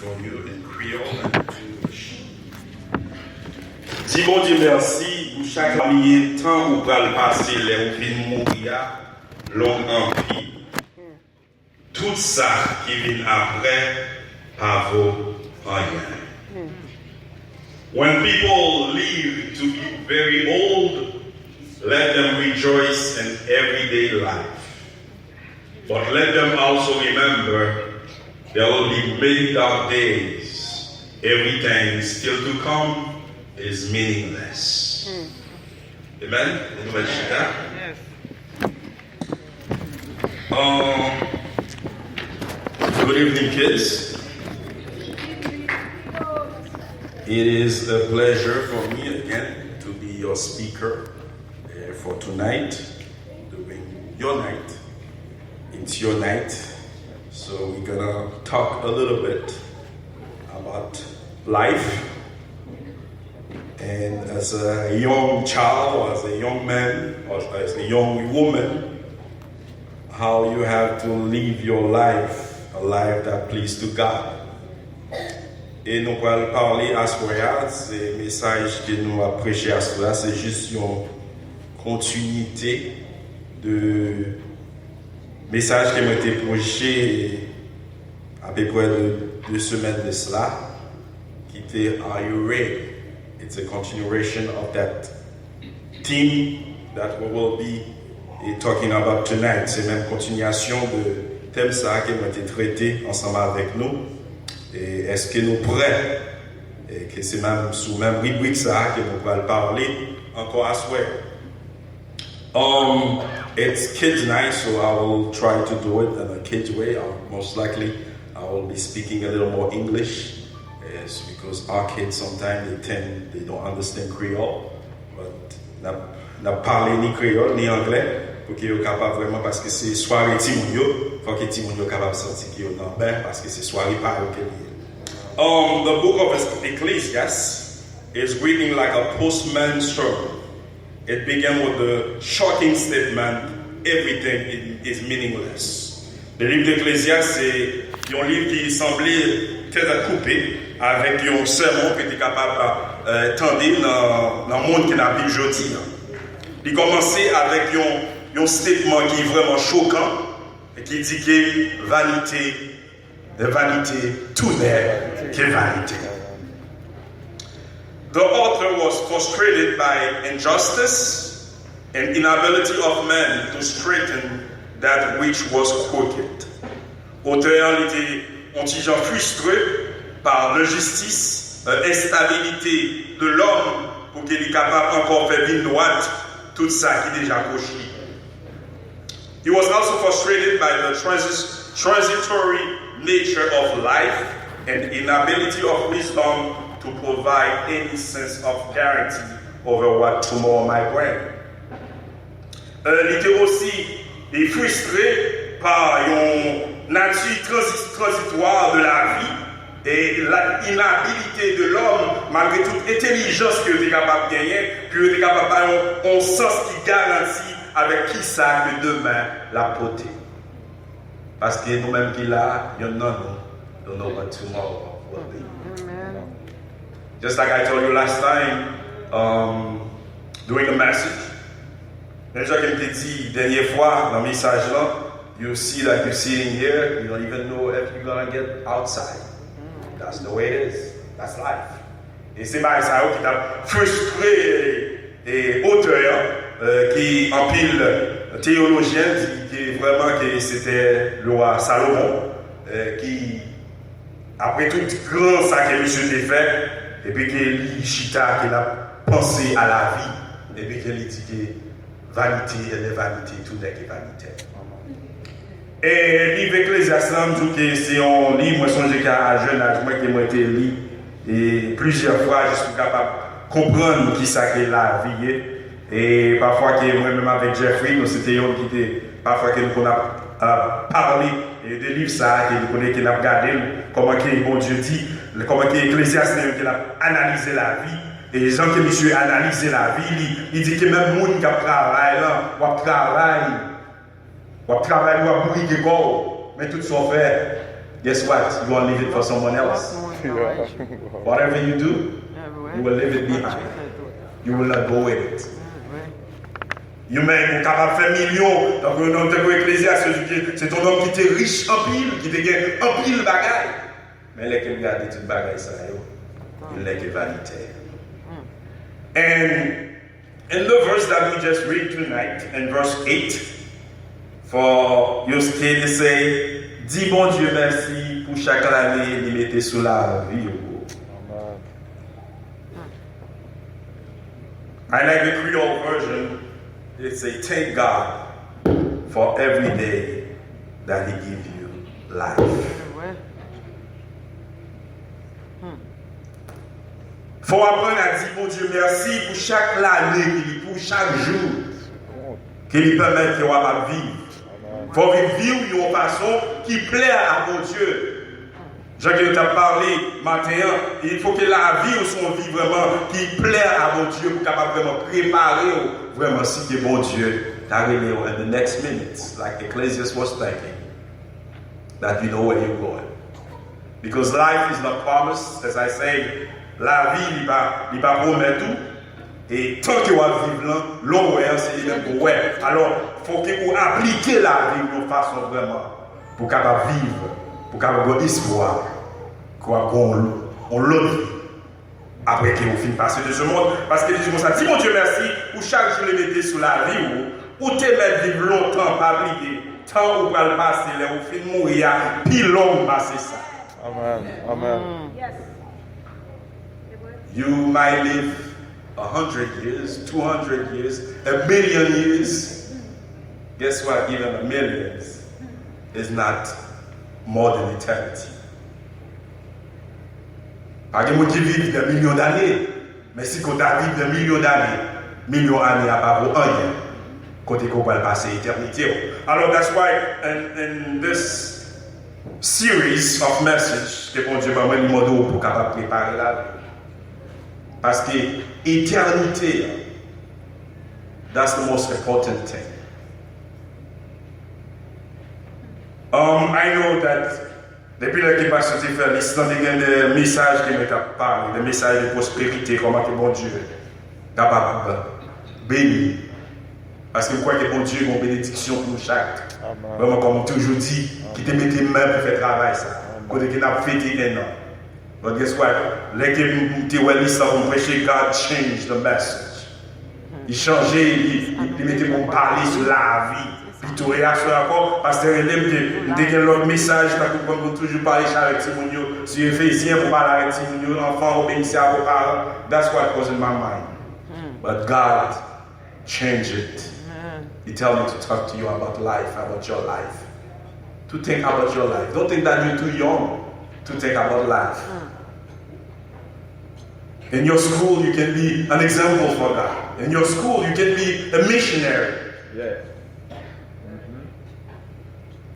for you in Creole and English. Dis bon Dieu merci pour chaque famille temps où va le passer les ou fin mourir long en vie. Tout ça qui vient après par vos rien. When people live to be very old, let them rejoice in everyday life. But let them also remember there will be many dark days. Everything still to come is meaningless. Amen? Anybody see that? Yes. Good evening, kids. It is a pleasure for me again to be your speaker for tonight, during your night. It's your night, so we're gonna talk a little bit about life. And as a young child, or as a young man, or as a young woman, how you have to live your life, a life that pleases to God. Et nous allons parler à ce moment-là, c'est le message que nous avons prêché à ce moment-là, c'est juste une continuité de message qui m'a été prêché à peu près 2 semaines de cela, qui était Are You Ready? It's a continuation of that theme that we will be talking about tonight. C'est même continuation de thème ça qui m'a été traité ensemble avec nous. Et est-ce que nous prêts? Et que c'est même sous même rubrique ça que nous allons parler encore à souhait. It's kids night, so I will try to do it in a kids way. Most likely, I will be speaking a little more English, because our kids sometimes they don't understand Creole, but n'a parlé ni créole ni anglais pour qu'ils soient capables vraiment parce que c'est soirée Timounio, faut que Timounio capable sentir qu'ils sont dans bain parce que c'est soirée par eux. The book of Ecclesiastes is reading like a postman sermon. It began with the shocking statement, everything is meaningless. Le livre d'Ecclésiaste, c'est un livre qui semblait très coupé avec un sermon qui était capable d'entendre dans le monde qui n'a plus aujourd'hui. Il commençait avec un statement qui est vraiment choquant et qui dit que vanité, de vanité, tout n'est que vanité. The author was frustrated by injustice and inability of men to straighten that which was crooked. Auteur était anti-gens frustré par l'injustice, l'instabilité de l'homme pour qu'il soit capable encore faire ligne droite tout ça qui est déjà gauchi. He was also frustrated by the transitory nature of life and inability of wisdom to provide any sense of guarantee over what tomorrow might bring. Il était aussi frustré par une nature transitoire de la vie et l'inhabilité de l'homme, malgré toute intelligence qu'il était capable de gagner, qu'il était capable d'avoir un sens qui garantit avec qui ça que demain la portée. Parce que nous-mêmes qui là, you don't know what tomorrow will be. Just like I told you last time, during the message, les gens qui m'ont dit dernière fois dans le message là, you see like you're sitting here, you don't even know if you're gonna get outside. That's the way it is. That's life. Et c'est par ça qui t'a frustré et auteur qui en pile théologien qui vraiment que c'était le roi Salomon qui après tout grand ça que monsieur a fait et puis qu'il chita qu'il a pensé à la vie et puis qu'il dit que vanité et les vanités tout n'est que vanité. Et livre Ecclésiaste dit que c'est un livre moi songe qu'à jeune âge moi qui m'a été lu et plusieurs fois je suis capable de comprendre qui ça que la vie et parfois que moi-même avec Jeffrey nous c'était un qui était parfois que nous a parlé des livres ça que nous connaissons qui n'a regardé comment que bon Dieu dit comment que Ecclésiaste qui a analysé la vie et les gens qui monsieur analysé la vie il dit que même monde qui travaille là ou travaille ou mourir de corps mais tout ça fait guess what? You won't leave it for someone else. Whatever you do, you will leave it behind. You will not go with it. You même capable de faire millions. Donc, on a un Ecclésiaste, c'est ton homme qui était riche en pile, qui te gagne en pile bagaille. Mais les qui regardent toute bagaille, ça, il n'est que vanité. And in the verse that we just read tonight, in verse 8, for you still say, dis bon Dieu merci pour chaque année, il mettait sous la vie. I like the Creole version. It says, thank God for every day that He gives you life. Faut apprendre à dire, bon Dieu, merci pour chaque année, pour chaque jour qu'il permet que on vivre. Faut vivre d'une façon qui plaît à mon Dieu. Jacques t'a parlé matin, il faut que la vie soit une vie vraiment qui plaît à mon Dieu pour capable vraiment préparer vraiment si que bon Dieu t'a révélé in the next minutes, like Ecclesiastes was thinking, that you know where you're going. Because life is not promised, as I say, la vie il va promettre tout. Et tant que vous vivez là, l'homme c'est même pour ouais. Alors, il faut que vous appliquiez la vie de façon vraiment pour capable vivre, pour capable avoir espoir, qu'on l'autre après que vous finissez passer de ce monde. Parce que dis-moi ça, dis mon Dieu merci pour chaque jour les mettez sous la vie ou te mettre vivre longtemps, pas oublier. Tant où va le passer, là où finissez mourir, puis l'homme passer ça. Amen. Amen. Yes. You might live 100 years, 200 years, a million years. Guess what? Even a million is not more than eternity. Par exemple, qui vit des millions d'années, mais si on a vécu des millions d'années à pas pour rien, côté qu'on va passer l'éternité. Alors, that's why in this series of messages, que bon Dieu m'a mis le pour capable préparer la vie. Parce que éternité, that's the most important thing. I know that depuis que je passe sur faire l'histoire, il y a des messages qui me parlent, des messages de prospérité, comment que bon Dieu est capable de bénir. Parce que je crois que bon Dieu a une bénédiction pour chaque. Vraiment, comme toujours dit, qui te met tes mains pour faire travail ça. Quand tu as fait un an. But guess what? Like on prêcher, God changed the message. Il changeait, il mettait mon parler sur la vie. Puis tu réagis encore, parce que il y a l'autre message, parce qu'on toujours parler avec Timonio, sur Éphésiens pour parler avec Timonio, enfant obéissez à vos parents. That's what was in my mind. But God changed it. He told me to talk to you about life, about your life. To think about your life. Don't think that you're too young to think about life. In your school, you can be an example for that. In your school, you can be a missionary. Yeah.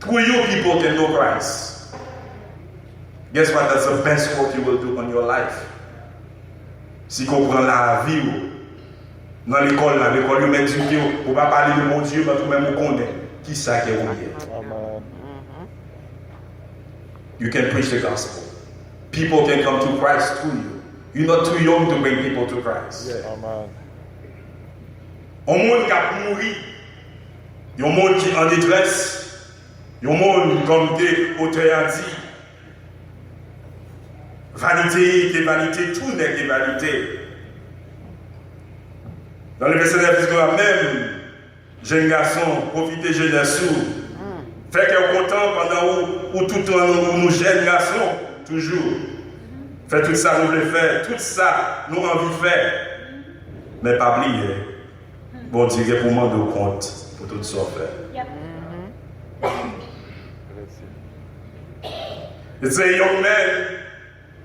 Through you, people can know Christ. Guess what? That's the best work you will do on your life. Si vous prenez la vie, dans l'école, vous m'éduquez, vous ne pas parler de mon Dieu, mais vous-même vous connaissez qui ça qui est oublié. You can preach the gospel. People can come to Christ through you. You're not too young to bring people to Christ. Yeah. Amen. Un monde qui a mouru, un monde qui est en détresse, un monde comme des auteurs ont dit, vanité, qui est vanité, tout n'est que vanité. Dans le verset 9, même, jeune garçon, profitez jeunesse sous. Fait qu'elle est content pendant où tout le temps nous jeunes garçons, toujours. Fait tout ça, nous voulons faire, tout ça, nous envie de faire. Mais pas oublier, bon Dieu, pour moi, de compte pour tout ça faire. It's a young man.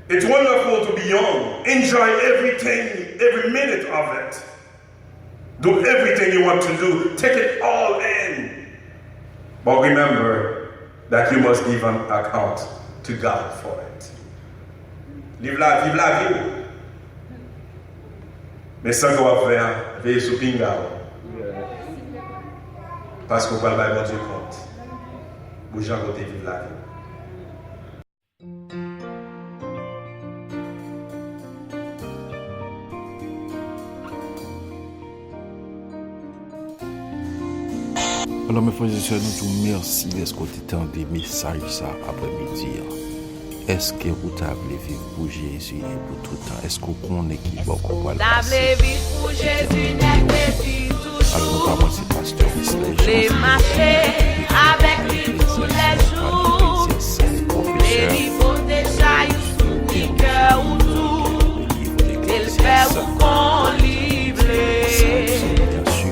It's wonderful to be young. Enjoy everything, every minute of it. Do everything you want to do. Take it all in. But remember that you must give an account to God for it. Vive la vie. Mais ça qu'on va faire, veillez sur Pinga. Parce qu'on va le bon Dieu compte. Vous gens côté vivre la vie. Alors, mes frères et sœurs, nous vous merci parce que tu as des messages ça après-midi. Est-ce que vous avez vivre pour Jésus et pour tout le temps? Est-ce qu'on connaît qui va comprendre le passé? Alors, notamment, c'est pasteur Wesley. Les marcher avec lui tous les jours. Les livres déjà sous le cœur ou tout. Il fait ou qu'on livre.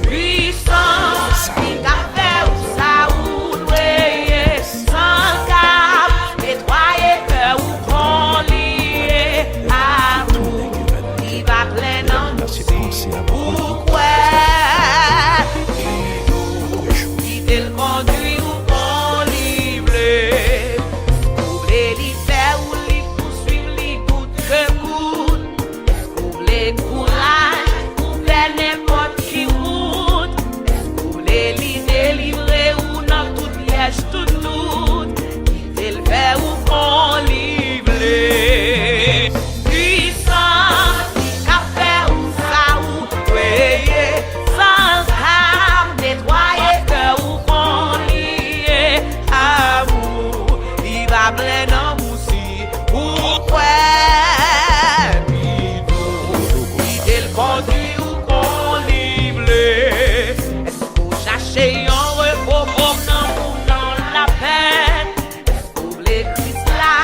Puissance, il a fait ou ça ou loué. Sans cap, nettoyer cœur ou qu'on lié. Amour, il va plein en nous. Pourquoi? Il conduit ou qu'on livre. Ouvrez les faire ou les poursuivre, les gouttes que gouttes. Ouvrez courage, ouvrez n'importe qui route. Ouvrez les délivrer ou dans toute piège, toute doute. Il le faire ou qu'on livre. Puissant, il a fait ou ça ou veiller. Sans âme, nettoyer cœur ou qu'on lié. Amour, il va plein d'amour si. Pourquoi? Il le conduit ou qu'on livre. Est-ce qu'on cherche un repos dans la peine? Est-ce qu'on voulait Christ là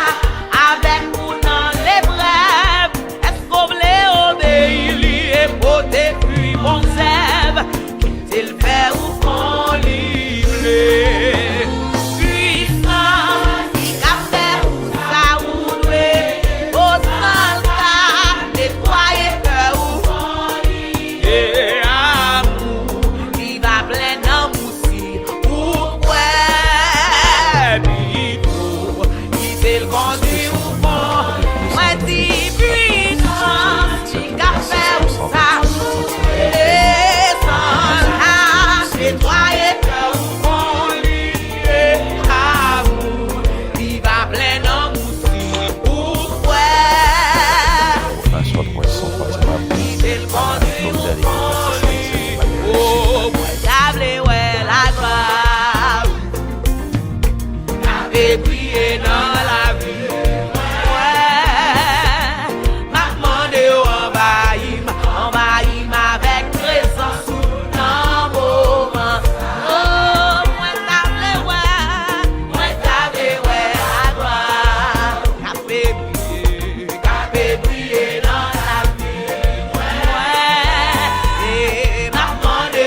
avec nous dans l'épreuve? Est-ce qu'on voulait obéir lui et porter puis bon zèbre? Qu'il le fait ou qu'on livre. Puissant, il a fait ou ça ou loué. Autant le cas, nettoyer cœur ou qu'on livre. Amour, il va plein d'amour si. Pourquoi? Bito, il fait le conduit ou bon. Moi dis puissant, il a fait ou ça ou loué. Sans âme, nettoyer cœur ou qu'on livre. Amour, il va plein d'amour si. Pourquoi? Il le conduit ou qu'on livre. Oh, moi j'avais ouais la gloire. J'avais prié dans la vie. Ouais, m'a demandé envahir avec présence dans mon moment. Oh, moi t'avais ouais la gloire. J'avais prié dans la vie. Ouais, et m'a demandé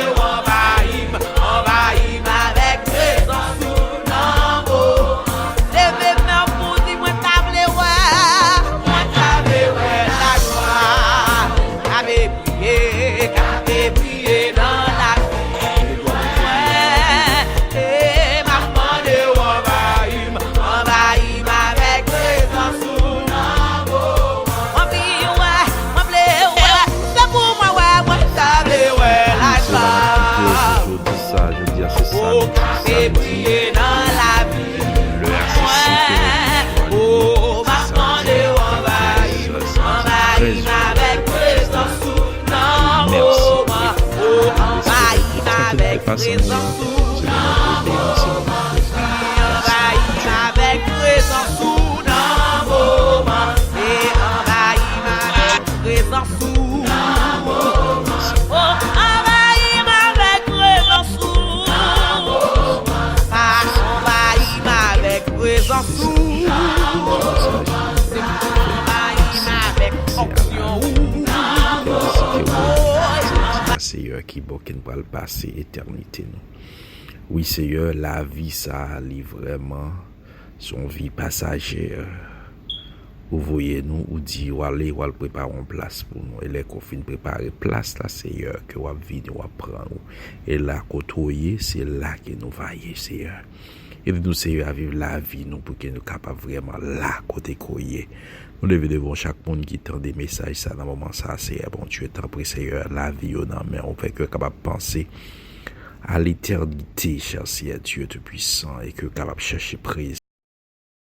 envahir avec présence dans mon moment. Levez main pour dire moi t'avais ouais la gloire. J'avais prié dans la vie. Ouais, et m'a demandé envahir avec présence dans mon moment. Moi ouais, c'est pour moi ouais t'avais ouais la gloire. Je dis ça, je dis c'est ça. Oh, j'ai prié dans la vie. Ouais, oh, m'a demandé envahir avec présence dans mon moment. Oh, envahir avec présence dans mon moment. Envahir avec présence dans mon moment. Et envahir avec présence dans mon moment. Oh, envahir avec présence dans mon moment. Ah, envahir avec présence avec onction. Seigneur qui va le passer éternité nous. Oui Seigneur, la vie ça lit vraiment son vie passagère. Vous voyez nous ou dit ou aller ou préparer une place pour nous et les confines préparer place là Seigneur que va venir ou prendre et là côtoyer c'est là que nous va y Seigneur. Et nous Seigneur à vivre la vie nous pour que nous capable vraiment là côté coyer. Nous devons devant chaque monde qui tend des messages ça dans le moment ça Seigneur bon Dieu t'en prie Seigneur la vie au nom mais on fait que capable penser à l'éternité cher Seigneur Dieu tout puissant et que capable chercher prise